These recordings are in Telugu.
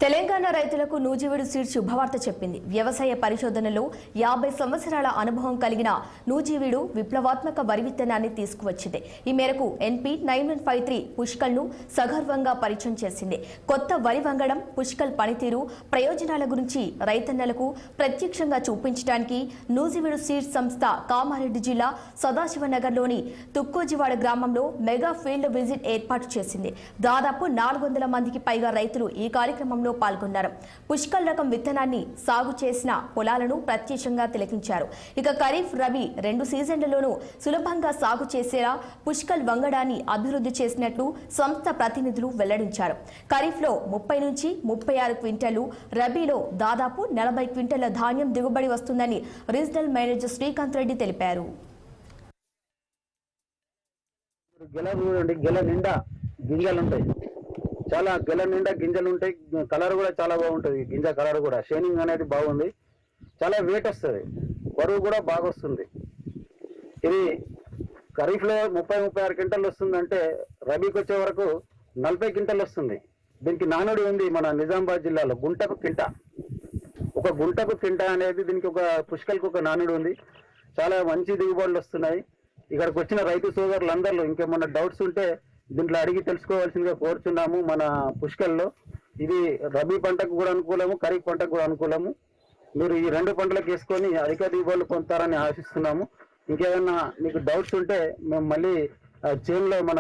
తెలంగాణ రైతులకు నూజివీడు సీడ్ శుభవార్త చెప్పింది. వ్యవసాయ పరిశోధనలో 50 సంవత్సరాల అనుభవం కలిగిన నూజివీడు విప్లవాత్మక వరి విత్తనాన్ని తీసుకువచ్చింది. ఈ మేరకు ఎన్పీ 9153 పుష్కల్ను సగర్వంగా పరిచయం చేసింది. కొత్త వరి వంగడం, పుష్కల్ పనితీరు, ప్రయోజనాల గురించి రైతన్నలకు ప్రత్యక్షంగా చూపించడానికి నూజివీడు సీడ్ సంస్థ కామారెడ్డి జిల్లా సదాశివనగర్లోని తుక్కోజివాడ గ్రామంలో మెగా ఫీల్డ్ విజిట్ ఏర్పాటు చేసింది. దాదాపు 400 మందికి పైగా రైతులు ఈ కార్యక్రమంలో పాల్గొన్నారు. పుష్కల్ రకం విత్తనాన్ని సాగు చేసిన పొలాలను ప్రత్యక్షంగా తిలకించారు. ఇక ఖరీఫ్, రబీ 2 సీజన్లలోనూ సులభంగా సాగు చేసేలా పుష్కల్ వంగడాన్ని అభివృద్ధి చేసినట్లు సంస్థ ప్రతినిధులు వెల్లడించారు. ఖరీఫ్లో 30 నుంచి 36 క్వింటాలు, రబీలో దాదాపు 40 క్వింటాల ధాన్యం దిగుబడి వస్తుందని రీజనల్ మేనేజర్ శ్రీకాంత్ రెడ్డి తెలిపారు. గెల నిండా గింజలు ఉంటాయి, చాలా గెల నిండా గింజలు ఉంటాయి. కలర్ కూడా చాలా బాగుంటుంది, గింజ కలర్ కూడా షైనింగ్ అనేది బాగుంది. చాలా వెయిట్ వస్తుంది, బరువు కూడా బాగా వస్తుంది. ఇది ఖరీఫ్లో 30-36 క్వింటల్ వస్తుందంటే రబీకి వచ్చే వరకు 40 క్వింటల్ వస్తుంది. దీనికి నానుడి ఉంది మన నిజామాబాద్ జిల్లాలో, గుంటకు కింట. ఒక గుంటకు కింట అనేది దీనికి ఒక పుష్కల్కి ఒక నానుడి ఉంది. చాలా మంచి దిగుబడులు వస్తున్నాయి. ఇక్కడికి వచ్చిన రైతు సోదరులందరూ ఇంకేమన్నా డౌట్స్ ఉంటే దీంట్లో అడిగి తెలుసుకోవాల్సిందిగా కోరుచున్నాము. మన పుష్కల్లో ఇది రబీ పంటకు కూడా అనుకూలము, ఖరీఫ్ పంటకు కూడా అనుకూలము. మీరు ఈ 2 పంటలకు వేసుకొని అధిక దిగుబడులు పొందుతారని ఆశిస్తున్నాము. ఇంకేదన్నా మీకు డౌట్స్ ఉంటే మేము మళ్ళీ చేనులో మన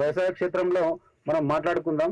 వ్యవసాయ క్షేత్రంలో మనం మాట్లాడుకుందాం.